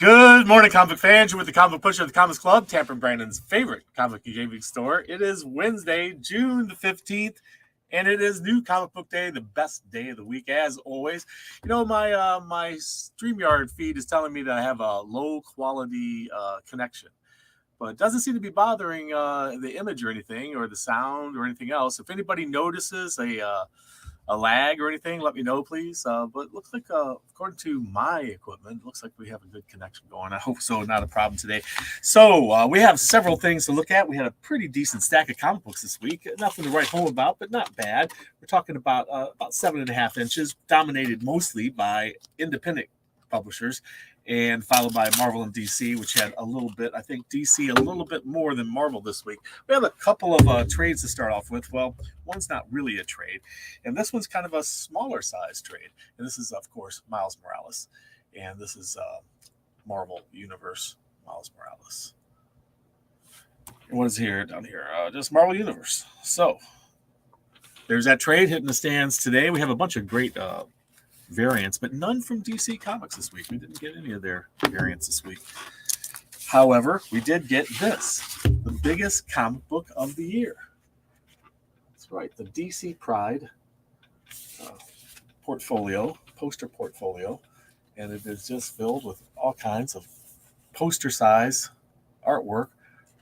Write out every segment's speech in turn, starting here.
Good morning, comic fans. You're with the Comic Pusher of the Comics Club, Tampa and Brandon's favorite comic and gaming store. It is Wednesday, June the 15th, and it is New Comic Book Day, the best day of the week, as always. You know, my StreamYard feed is telling me that I have a low-quality connection, but it doesn't seem to be bothering the image or anything, or the sound or anything else. If anybody notices a lag or anything, let me know, please. But it looks like, according to my equipment, it looks like we have a good connection going. I hope so. Not a problem today. So we have several things to look at. We had a pretty decent stack of comic books this week. Nothing to write home about, but not bad. We're talking about 7.5 inches, dominated mostly by independent publishers, and followed by Marvel and DC, which had a little bit, I think DC a little bit more than Marvel this week. We have a couple of trades to start off with. Well, one's not really a trade, and this one's kind of a smaller size trade. And this is, of course, Miles Morales. And this is Marvel Universe Miles Morales. And what is here down here? Just Marvel Universe. So there's that trade hitting the stands today. We have a bunch of great variants, but none from DC Comics this week. We didn't get any of their variants this week. However, we did get this, the biggest comic book of the year. That's right, the DC Pride poster portfolio, and it is just filled with all kinds of poster-size artwork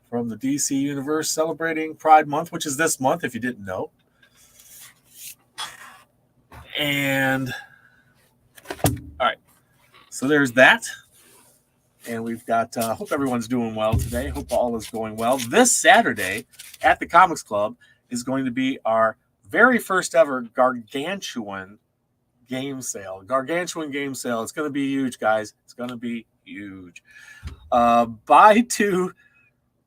from the DC Universe celebrating Pride Month, which is this month, if you didn't know. And all right, so there's that. And we've got, hope everyone's doing well today. Hope all is going well. This Saturday at the Comics Club is going to be our very first ever Gargantuan game sale. Gargantuan game sale. It's going to be huge, guys. It's going to be huge. Buy two,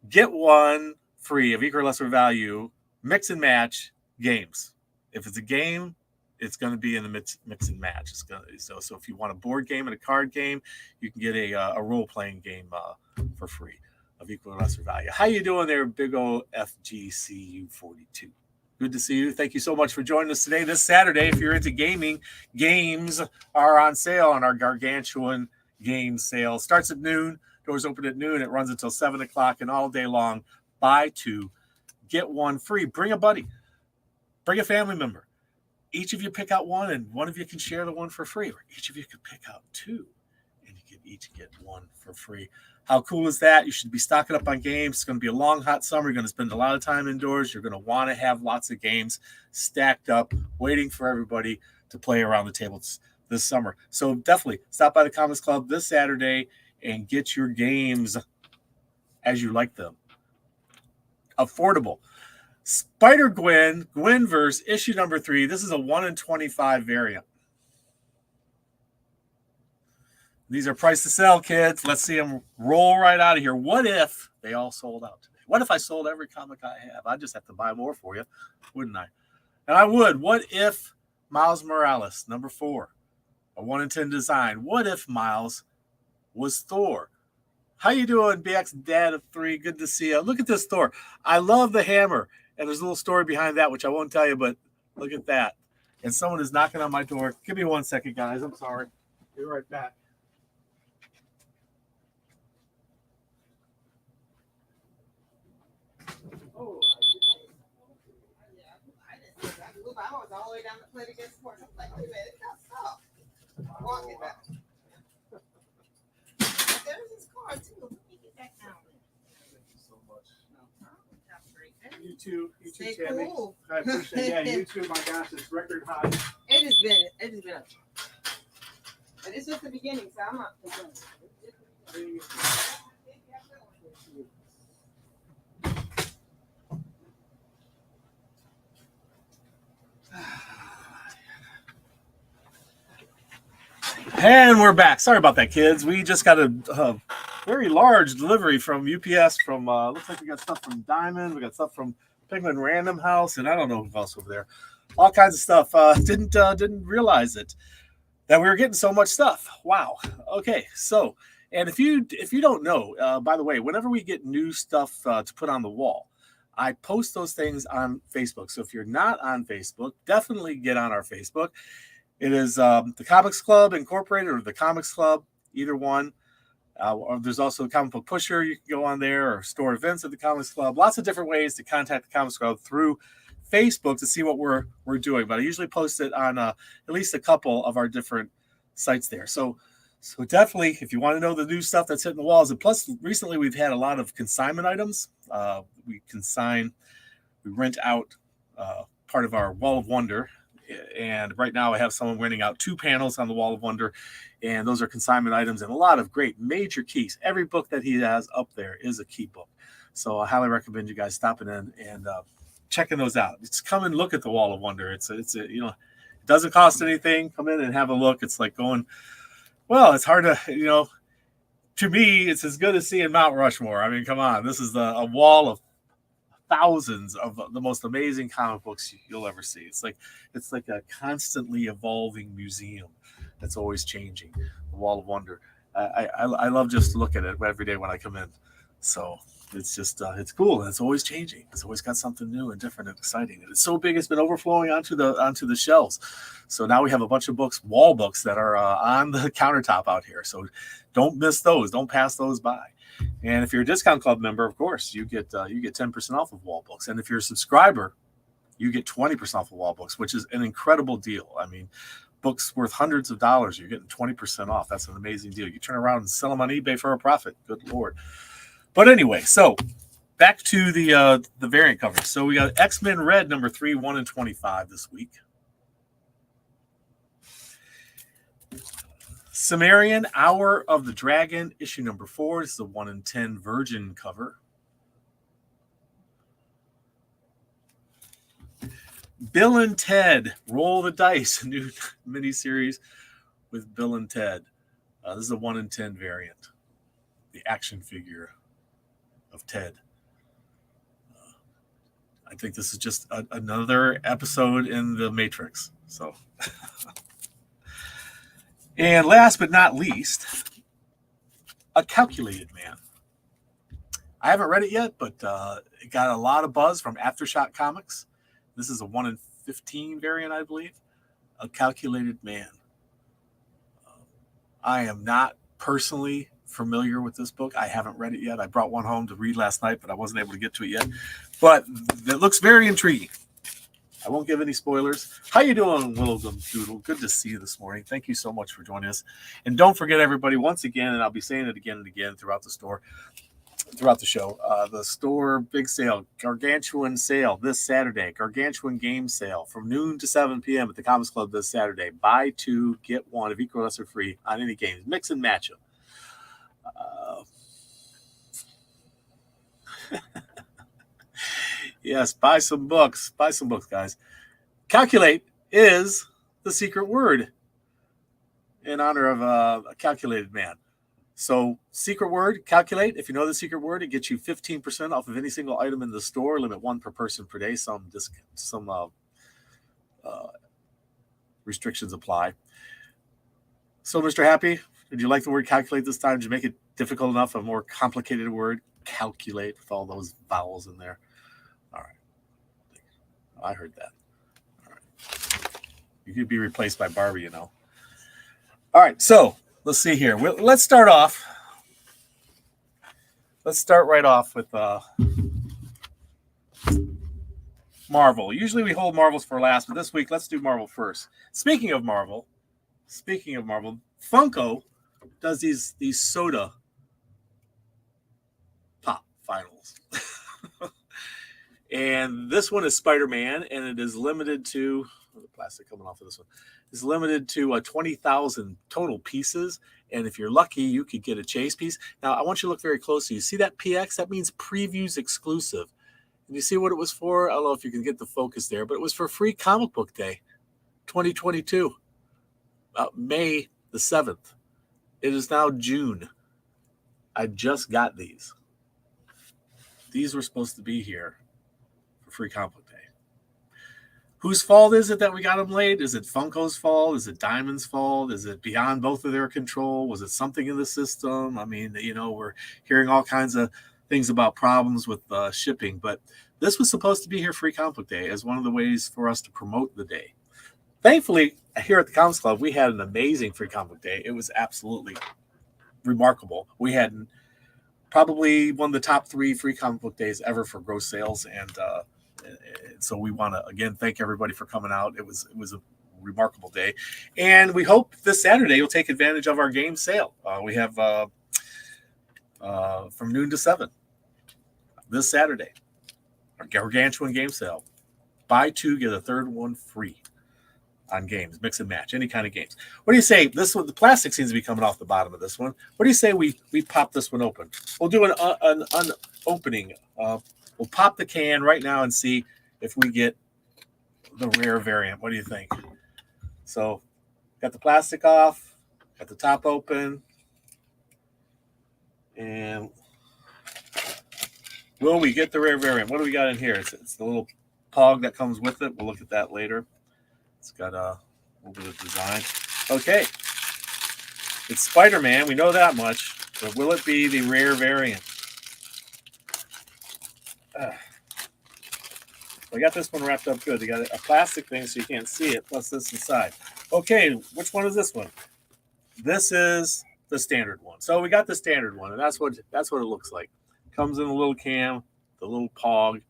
get one free of equal or lesser value, mix and match games. If it's a game, it's going to be in the mix and match. It's going to, so if you want a board game and a card game, you can get a role-playing game for free of equal or lesser value. How you doing there, big old FGCU42? Good to see you. Thank you so much for joining us today. This Saturday, if you're into gaming, games are on sale on our Gargantuan game sale. Starts at noon. Doors open at noon. It runs until 7 o'clock and all day long. Buy two, get one free. Bring a buddy. Bring a family member. Each of you pick out one, and one of you can share the one for free. Or each of you could pick out two, and you can each get one for free. How cool is that? You should be stocking up on games. It's going to be a long, hot summer. You're going to spend a lot of time indoors. You're going to want to have lots of games stacked up, waiting for everybody to play around the tables this summer. So definitely stop by the Comics Club this Saturday and get your games as you like them. Affordable. Spider-Gwen, Gwenverse, issue number 3. This is a 1 in 25 variant. These are priced to sell, kids. Let's see them roll right out of here. What if they all sold out today? What if I sold every comic I have? I'd just have to buy more for you, wouldn't I? And I would. What if Miles Morales, number 4, a 1 in 10 design? What if Miles was Thor? How you doing, BX Dad of 3? Good to see you. Look at this Thor. I love the hammer. And there's a little story behind that, which I won't tell you, but look at that. And someone is knocking on my door. Give me 1 second, guys. I'm sorry. Be right back. Oh, I was all the way down the plate against the horse. I was like, wait a minute, stop. Walk it back. There's his car, too. Let me get that down. Thank you so much. You too, Stay Tammy. Cool. I appreciate it. Yeah, you too. My gosh, it's record high. It has been. But it's just the beginning, so I'm not complaining. And we're back. Sorry about that, kids. We just got a very large delivery from UPS. From looks like we got stuff from Diamond. We got stuff from Penguin Random House, and I don't know who else over there. All kinds of stuff. Didn't realize it that we were getting so much stuff. Wow. Okay. So, and if you don't know, by the way, whenever we get new stuff to put on the wall, I post those things on Facebook. So if you're not on Facebook, definitely get on our Facebook. It is the Comics Club Incorporated or the Comics Club, either one. Or there's also Comic Book Pusher. You can go on there, or store events at the Comics Club. Lots of different ways to contact the Comics Club through Facebook to see what we're doing. But I usually post it on at least a couple of our different sites there. So definitely, if you want to know the new stuff that's hitting the walls, and plus recently we've had a lot of consignment items. We rent out part of our Wall of Wonder. And right now I have someone renting out 2 panels on the Wall of Wonder, and those are consignment items and a lot of great major keys. Every book that he has up there is a key book. So I highly recommend you guys stopping in and checking those out. Just come and look at the Wall of Wonder. It's it doesn't cost anything. Come in and have a look. It's like going, well, it's hard to, to me, it's as good as seeing Mount Rushmore. I mean, come on. This is a wall of thousands of the most amazing comic books you'll ever see. It's like a constantly evolving museum that's always changing. The Wall of Wonder. I love just to look at it every day when I come in. So it's just it's cool, and it's always changing. It's always got something new and different and exciting. And it's so big, it's been overflowing onto the shelves. So now we have a bunch of books, wall books, that are on the countertop out here. So don't miss those. Don't pass those by. And if you're a discount club member, of course, you get 10% off of wall books. And if you're a subscriber, you get 20% off of wall books, which is an incredible deal. I mean, books worth hundreds of dollars, you're getting 20% off. That's an amazing deal. You turn around and sell them on eBay for a profit. Good Lord. But anyway, so back to the variant coverage. So we got X-Men Red number 3, 1 in 25 this week. Sumerian Hour of the Dragon, issue number 4. This is a 1 in 10 Virgin cover. Bill and Ted, Roll the Dice, a new miniseries with Bill and Ted. This is a 1 in 10 variant. The action figure of Ted. I think this is just another episode in the Matrix. So... And last but not least, A Calculated Man. I haven't read it yet, but it got a lot of buzz from Aftershock Comics. This is a 1 in 15 variant, I believe. A Calculated Man. I am not personally familiar with this book. I haven't read it yet. I brought one home to read last night, but I wasn't able to get to it yet. But it looks very intriguing. I won't give any spoilers. How you doing, Willow Doodle? Good to see you this morning. Thank you so much for joining us. And don't forget, everybody, once again, and I'll be saying it again and again throughout the show, the store big sale, Gargantuan sale this Saturday, Gargantuan game sale from noon to 7 p.m. at the Comics Club this Saturday. Buy 2, get 1 of equal or lesser free on any games. Mix and match them. Yes, buy some books. Buy some books, guys. Calculate is the secret word in honor of A Calculated Man. So, secret word, calculate. If you know the secret word, it gets you 15% off of any single item in the store. Limit 1 per person per day. Some restrictions apply. So, Mr. Happy, did you like the word calculate this time? Did you make it difficult enough, a more complicated word? Calculate with all those vowels in there. All right. I heard that. All right. You could be replaced by Barbie, All right. So let's see here. Let's start off. Let's start right off with Marvel. Usually we hold Marvels for last, but this week let's do Marvel first. Speaking of Marvel, Funko does these soda pop finals. And this one is Spider-Man, and it is limited to the plastic coming off of this one. It's limited to 20,000 total pieces, and if you're lucky, you could get a chase piece. Now, I want you to look very closely. You see that PX? That means previews exclusive. And you see what it was for? I don't know if you can get the focus there, but it was for Free Comic Book Day, 2022, May the 7th. It is now June. I just got these. These were supposed to be here. Free Comic Book Day. Whose fault is it that we got them late? Is it Funko's fault? Is it Diamond's fault? Is it beyond both of their control? Was it something in the system? I mean, we're hearing all kinds of things about problems with shipping, but this was supposed to be here Free Comic Book Day as one of the ways for us to promote the day. Thankfully, here at the Comics Club, we had an amazing Free Comic Book Day. It was absolutely remarkable. We had probably one of the top 3 free comic book days ever for gross sales, and so we want to again thank everybody for coming out. It was a remarkable day, and we hope this Saturday you'll take advantage of our game sale. We have from noon to 7 this Saturday, our Gargantuan game sale. Buy 2, get a third one free on games, mix and match, any kind of games. What do you say? This one, the plastic seems to be coming off the bottom of this one. What do you say we pop this one open? We'll do an opening. We'll pop the can right now and see if we get the rare variant. What do you think? So, got the plastic off, got the top open, and will we get the rare variant? What do we got in here? It's the little pog that comes with it. We'll look at that later. It's got a little bit of design. Okay. It's Spider-Man. We know that much. But will it be the rare variant? I got this one wrapped up good. They got a plastic thing so you can't see it, plus this inside. Okay, which one is this one? This is the standard one. So we got the standard one, and that's what it looks like. Comes in a little can, the little pog.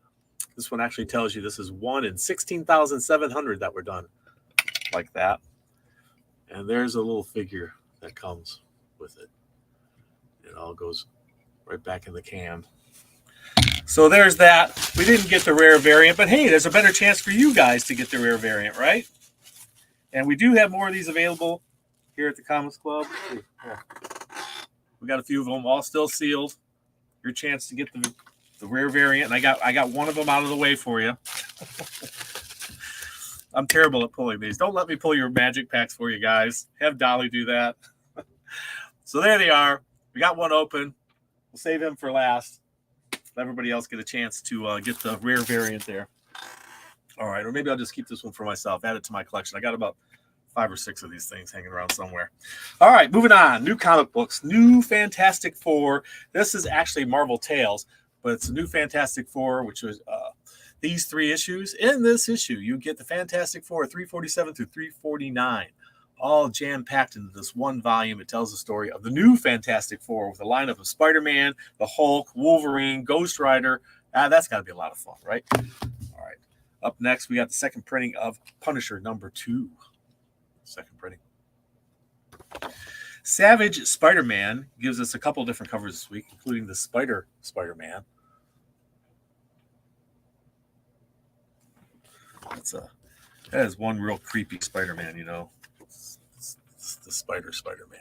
This one actually tells you this is 1 in 16,700 that were done like that. And there's a little figure that comes with it. It all goes right back in the can. So there's that. We didn't get the rare variant, but hey, there's a better chance for you guys to get the rare variant, right? And we do have more of these available here at the Comics Club. We got a few of them, all still sealed. Your chance to get the rare variant, and I got one of them out of the way for you. I'm terrible at pulling these. Don't let me pull your magic packs for you guys. Have Dolly do that. So there they are. We got one open. We'll save him for last. Let everybody else get a chance to get the rare variant there. All right, or maybe I'll just keep this one for myself. Add it to my collection. I got about 5 or 6 of these things hanging around somewhere. All right, moving on. New comic books. New Fantastic Four. This is actually Marvel Tales, but it's a new Fantastic Four, which was these 3 issues. In this issue, you get the Fantastic Four 347 through 349, all jam-packed into this one volume. It tells the story of the new Fantastic Four with a lineup of Spider-Man, the Hulk, Wolverine, Ghost Rider. That's got to be a lot of fun, right? All right. Up next, we got the second printing of Punisher #2. Second printing. Savage Spider-Man gives us a couple different covers this week, including the Spider-Man. That is one real creepy Spider-Man, you know. It's the Spider-Man.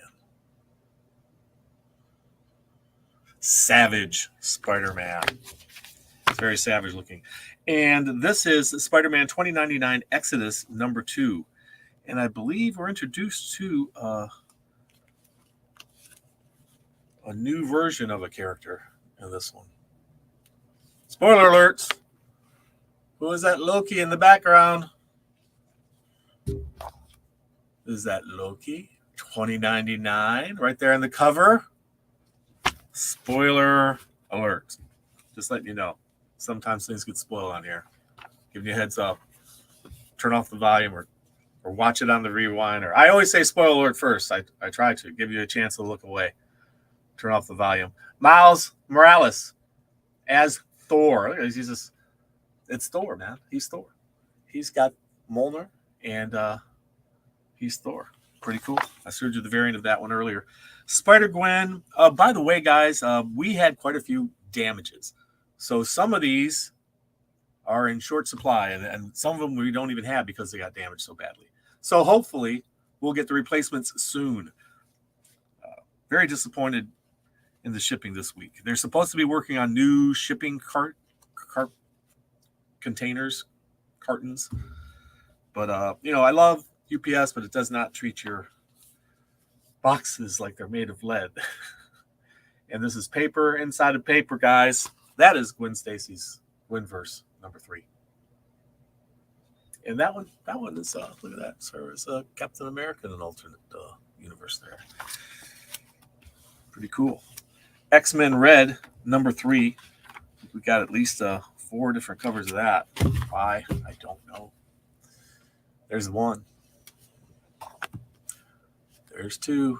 Savage Spider-Man. It's very savage looking. And this is Spider-Man 2099 Exodus #2. And I believe we're introduced to a new version of a character in this one. Spoiler alerts. Who is that Loki in the background? Is that Loki? 2099 right there in the cover. Spoiler alert. Just letting you know. Sometimes things get spoiled on here. Giving you a heads up. Turn off the volume or watch it on the rewind. Or I always say spoiler alert first. I try to give you a chance to look away. Turn off the volume. Miles Morales as Thor. It's Thor, man. He's Thor. He's got Mjolnir, and he's Thor. Pretty cool. I showed you the variant of that one earlier. Spider-Gwen. By the way, guys, we had quite a few damages. So some of these are in short supply, and some of them we don't even have because they got damaged so badly. So hopefully we'll get the replacements soon. Very disappointed in the shipping this week. They're supposed to be working on new shipping containers, cartons. But, I love UPS, but it does not treat your boxes like they're made of lead. And this is paper inside of paper, guys. That is Gwen Stacy's Gwenverse #3. And that one is, look at that. So it's Captain America in an alternate universe there. Pretty cool. X-Men Red #3. We got at least 4 different covers of that. Why? I don't know. There's 1. There's 2.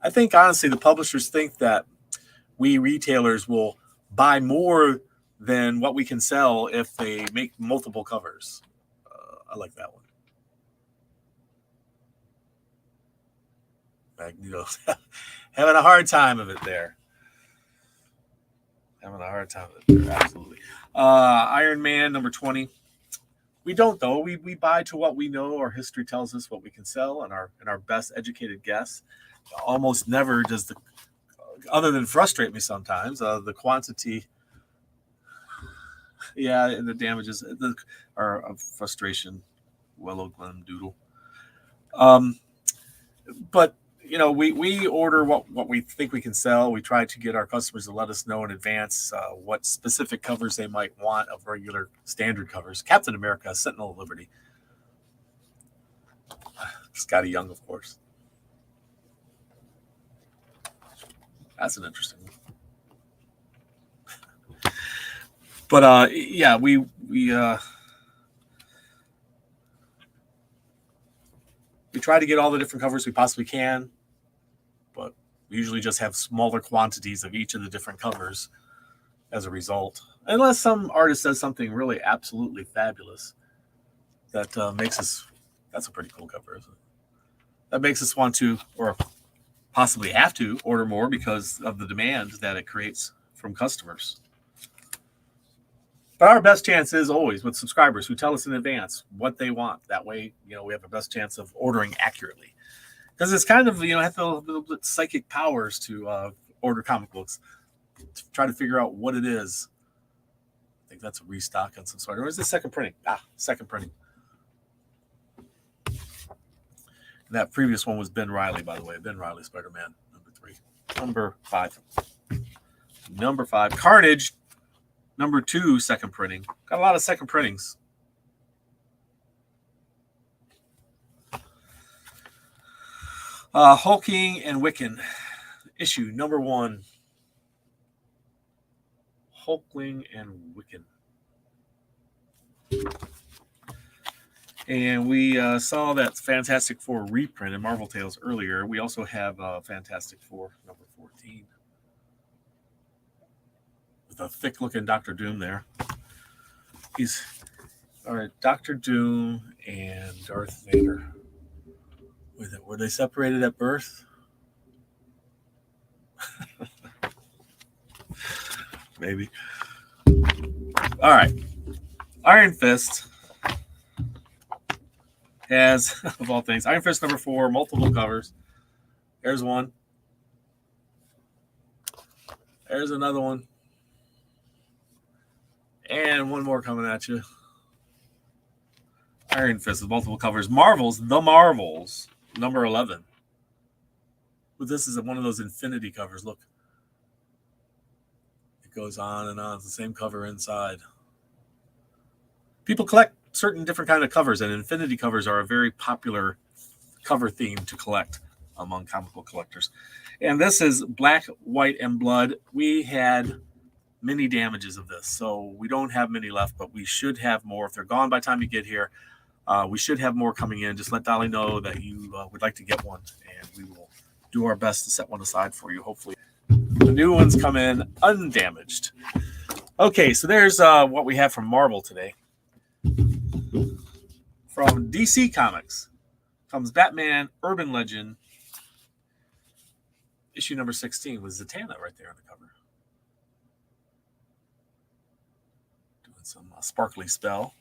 I think, honestly, the publishers think that we retailers will buy more than what we can sell if they make multiple covers. I like that one. Magneto having a hard time of it there. Having a hard time of it there, absolutely. Iron Man number 20. We don't though. We buy to what we know. Our history tells us what we can sell, and our best educated guess. Almost never does the, other than frustrate me sometimes, the quantity. Yeah, and the damages are of frustration. Willow Glen Doodle. But we order what we think we can sell. We try to get our customers to let us know in advance what specific covers they might want of regular standard covers. Captain America, Sentinel of Liberty. Scotty Young, of course. That's an interesting one. But yeah, we try to get all the different covers we possibly can, but we usually just have smaller quantities of each of the different covers as a result. Unless some artist does something really absolutely fabulous that makes us, that's a pretty cool cover, isn't it? That makes us want to, or possibly have to, order more because of the demand that it creates from customers. But our best chance is always with subscribers who tell us in advance what they want. That way, we have the best chance of ordering accurately. Because it's kind of, have a little bit psychic powers to order comic books, to try to figure out what it is. I think that's a restock on some sort. Or is it second printing? Second printing. And that previous one was Ben Reilly, by the way. Ben Reilly, Spider-Man, number 3. Number 5. Carnage, number 2, second printing. Got a lot of second printings. Hulking and Wiccan, issue number 1. Hulkling and Wiccan. And we saw that Fantastic Four reprint in Marvel Tales earlier. We also have Fantastic Four number 14. With a thick-looking Dr. Doom there. He's all right. Dr. Doom and Darth Vader. Were they separated at birth? Maybe. All right. Iron Fist has, of all things, Iron Fist number 4, multiple covers. There's one. There's another one. And one more coming at you. Iron Fist with multiple covers. The Marvels, number 11. But this is one of those infinity covers. Look. It goes on and on. It's the same cover inside. People collect certain different kind of covers, and infinity covers are a very popular cover theme to collect among comic book collectors. And this is Black, White, and Blood. We had many damages of this, so we don't have many left, but we should have more. If they're gone by the time you get here, we should have more coming in. Just let Dolly know that you would like to get one, and we will do our best to set one aside for you. Hopefully the new ones come in undamaged. Okay, so there's what we have from Marvel today. From DC Comics comes Batman Urban Legend, issue number 16 with Zatanna right there on the cover. Doing some sparkly spell.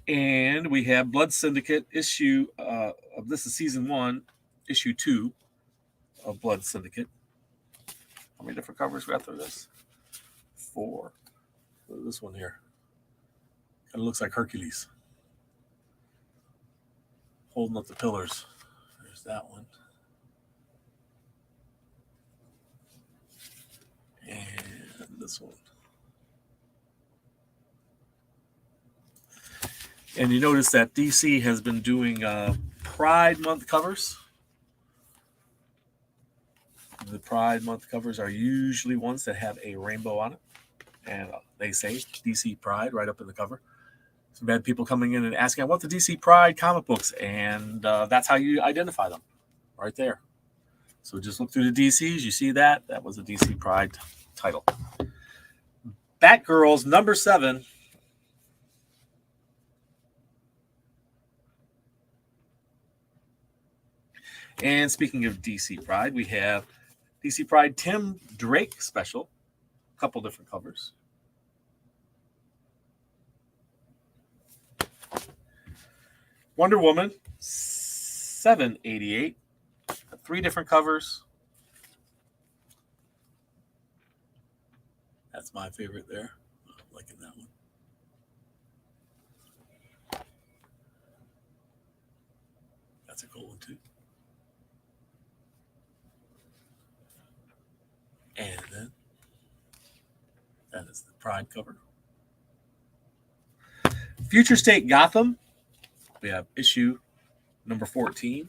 And we have Blood Syndicate issue this is season 1, issue 2 of Blood Syndicate. How many different covers we got through this? 4. This one here. Kind of looks like Hercules. Holding up the pillars. There's that one. And this one. And you notice that DC has been doing Pride Month covers. The Pride Month covers are usually ones that have a rainbow on it. And they say DC Pride right up in the cover. Some bad people coming in and asking, I want the DC Pride comic books. And that's how you identify them. right there. So just look through the DCs. You see that? That was a DC Pride title. Batgirls number 7. And speaking of DC Pride, we have DC Pride Tim Drake special. A couple different covers. Wonder Woman 788. 3 different covers. That's my favorite there. I'm liking that one. That's a cool one too. And then that is the Pride cover. Future State Gotham. We have issue number 14.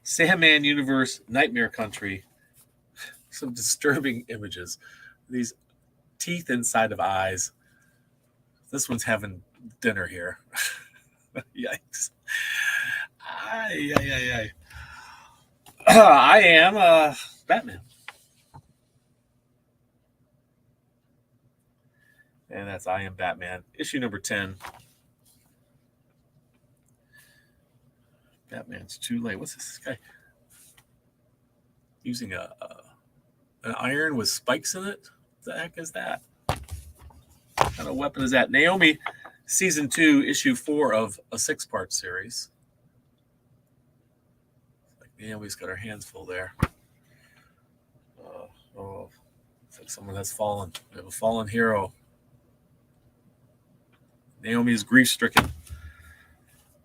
Sandman Universe, Nightmare Country. Some disturbing images. These teeth inside of eyes. This one's having dinner here. Yikes. I am Batman. And that's I Am Batman. Issue number 10. Batman's too late. What's this guy? Using an iron with spikes in it? What the heck is that? What kind of weapon is that? Naomi, season 2, issue 4 of a 6-part series. Like Naomi's got her hands full there. Looks like someone has fallen. We have a fallen hero. Naomi is grief-stricken.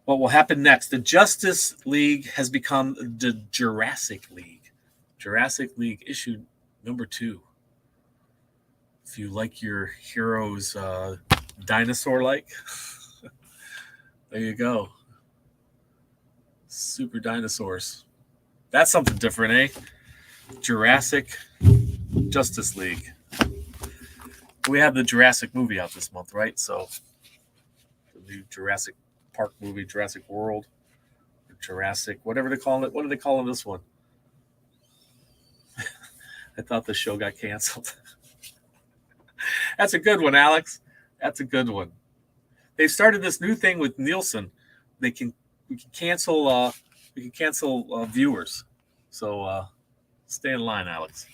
What will happen next? The Justice League has become the Jurassic League. Jurassic League issue number 2. If you like your heroes dinosaur-like, there you go. Super dinosaurs. That's something different, eh? Jurassic Justice League. We have the Jurassic movie out this month, right? So the new Jurassic Park movie, Jurassic World, or Jurassic, whatever they call it. What are they calling this one? I thought the show got canceled. That's a good one, Alex. That's a good one. They've started this new thing with Nielsen. We can cancel viewers. So stay in line, Alex.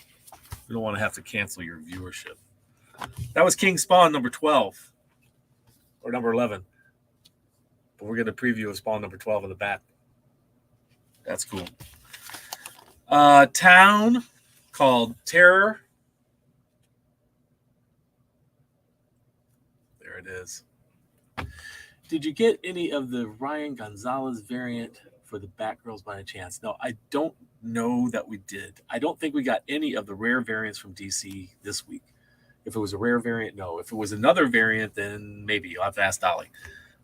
We don't want to have to cancel your viewership. That was King Spawn number 12 or number 11. But we're going to preview a Spawn number 12 in the back. That's cool. Town called Terror. There it is. Did you get any of the Ryan Gonzalez variant for the Batgirls by any chance? No, I don't know that we did. I don't think we got any of the rare variants from DC this week. If it was a rare variant, no. If it was another variant, then maybe. You'll have to ask Dolly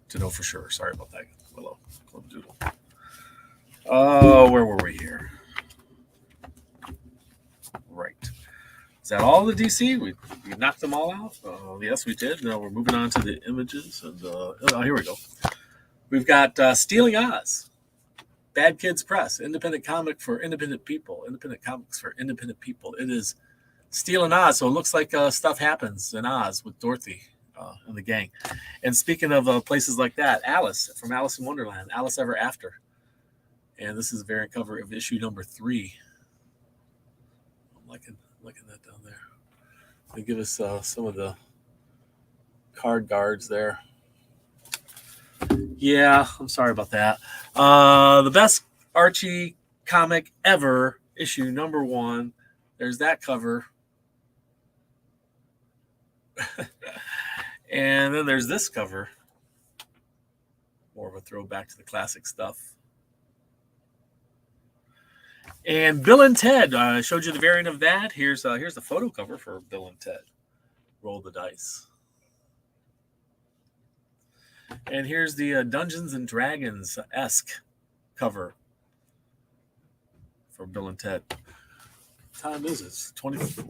to know for sure. Sorry about that. Hello, Club Doodle. Oh, where were we here? Right. Is that all the DC? We knocked them all out? Yes, we did. Now we're moving on to the images. And here we go. We've got Stealing Oz. Bad Kids Press. Independent comic for independent people. Independent comics for independent people. It is Stealing Oz. So it looks like stuff happens in Oz with Dorothy and the gang. And speaking of places like that, Alice from Alice in Wonderland. Alice Ever After. And this is a variant cover of issue number 3. I'm liking that down there. They give us some of the card guards there. Yeah, I'm sorry about that. The best Archie comic ever, issue number 1. There's that cover. And then there's this cover. More of a throwback to the classic stuff. And Bill and Ted. I showed you the variant of that. Here's the photo cover for Bill and Ted. Roll the dice. And here's the Dungeons and Dragons-esque cover for Bill and Ted. What time is it? 24.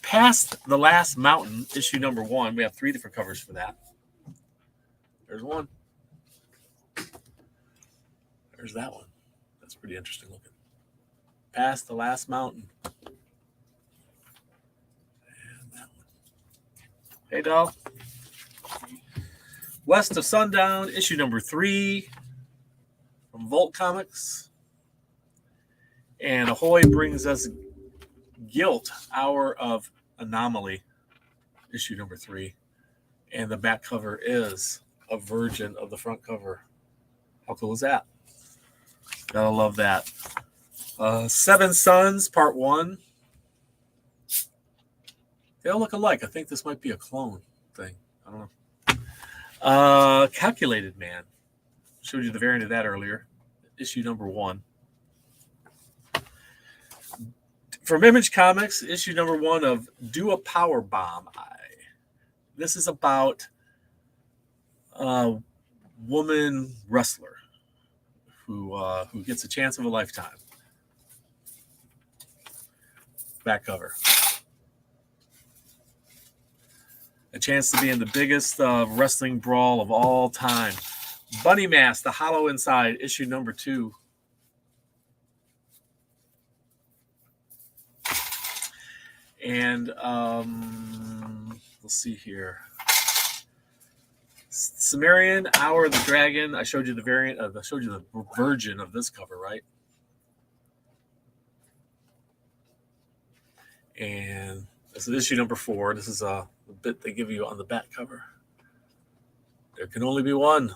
Past the Last Mountain, issue number 1. We have 3 different covers for that. There's one. There's that one. That's pretty interesting looking. Past the last mountain. And that one. Hey, doll. West of Sundown, issue number 3 from Volt Comics. And Ahoy brings us Guilt, Hour of Anomaly, issue number 3. And the back cover is a version of the front cover. How cool is that? Gotta love that. Seven Sons, Part 1. They all look alike. I think this might be a clone thing. I don't know. Calculated Man. Showed you the variant of that earlier. Issue number 1. From Image Comics, issue number 1 of Do a Power Bomb. This is about a woman wrestler who gets a chance of a lifetime. Back cover. A chance to be in the biggest wrestling brawl of all time. Bunny Mask, The Hollow Inside, issue number 2. And let's see here. Sumerian, Hour of the Dragon. I showed you the variant of I showed you the version of this cover, right? And this is issue number 4. This is a bit they give you on the back cover. There can only be one.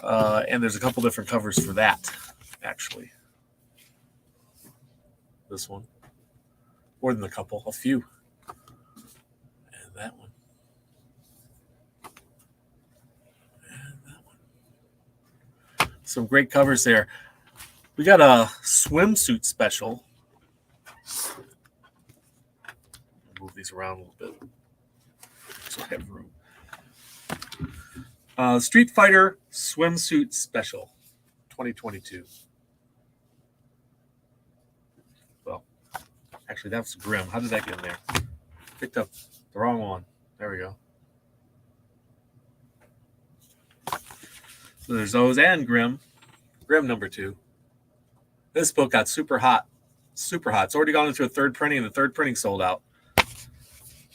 And there's a couple different covers for that, actually. This one. More than a couple, a few. And that one. And that one. Some great covers there. We got a swimsuit special. I'll move these around a little bit so I have room. Street Fighter swimsuit special, 2022. Well, actually, that's Grimm. How did that get in there? Picked up the wrong one. There we go. So there's those and Grimm. Grimm number 2. This book got super hot. Super hot. It's already gone into a 3rd printing, and the 3rd printing sold out.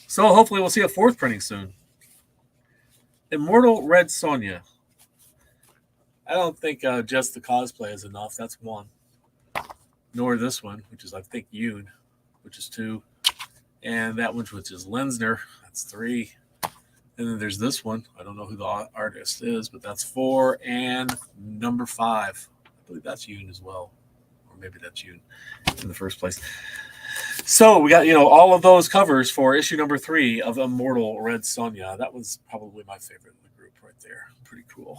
So hopefully we'll see a 4th printing soon. Immortal Red Sonja. I don't think just the cosplay is enough. That's 1. Nor this one, which is, I think, Yoon, which is 2. And that one, which is Lensner. That's 3. And then there's this one. I don't know who the artist is, but that's 4. And number 5. I believe that's Yoon as well. Maybe that's Yoon in the first place. So we got, all of those covers for issue number 3 of Immortal Red Sonja. That was probably my favorite in the group right there. Pretty cool.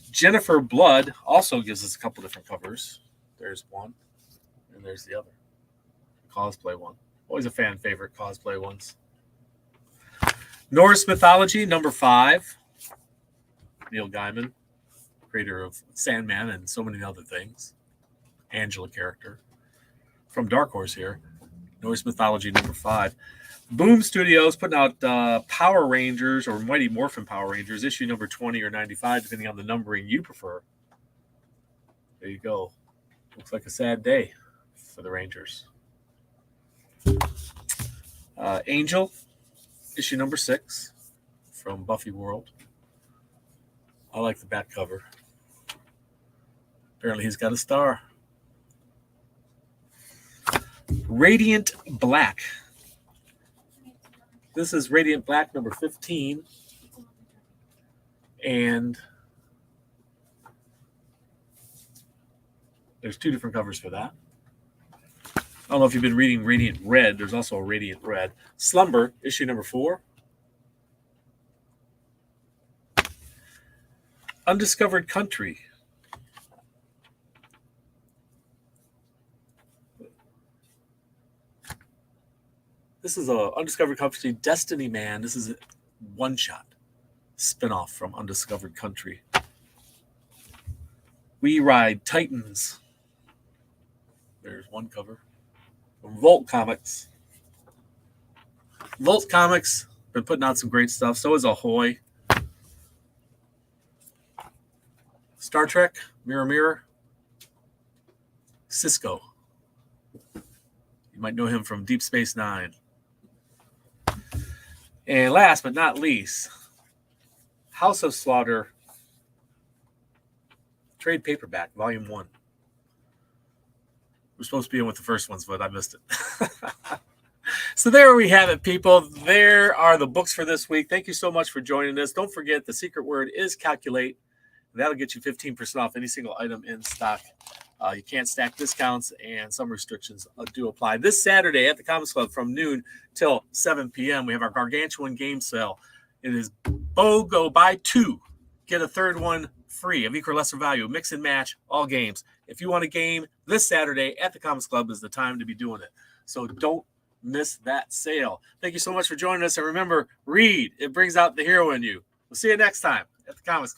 Jennifer Blood also gives us a couple different covers. There's one, and there's the other. Cosplay one. Always a fan favorite, cosplay ones. Norse Mythology, number 5. Neil Gaiman, creator of Sandman and so many other things. Angela character from Dark Horse here. Norse Mythology number 5. Boom Studios putting out Power Rangers or Mighty Morphin Power Rangers, issue number 20 or 95, depending on the numbering you prefer. There you go. Looks like a sad day for the Rangers. Angel, issue number 6 from Buffy World. I like the back cover. Apparently he's got a star. Radiant Black. This is Radiant Black number 15. And there's 2 different covers for that. I don't know if you've been reading Radiant Red. There's also a Radiant Red. Slumber, issue number 4. Undiscovered Country. This is a Undiscovered Country Destiny Man. This is a one-shot spinoff from Undiscovered Country. We Ride Titans. There's one cover. From Volt Comics. Volt Comics Been putting out some great stuff. So is Ahoy. Star Trek, Mirror Mirror, Cisco. You might know him from Deep Space Nine. And last but not least, House of Slaughter, trade paperback, volume 1. We're supposed to be in with the first ones, but I missed it. So there we have it, people. There are the books for this week. Thank you so much for joining us. Don't forget, the secret word is calculate. That'll get you 15% off any single item in stock. You can't stack discounts, and some restrictions do apply. This Saturday at the Comics Club from noon till 7 p.m., we have our Gargantuan game sale. It is BOGO, buy 2, get a third one free of equal or lesser value. Mix and match all games. If you want a game, this Saturday at the Comics Club is the time to be doing it. So don't miss that sale. Thank you so much for joining us. And remember, read. It brings out the hero in you. We'll see you next time at the Comics Club.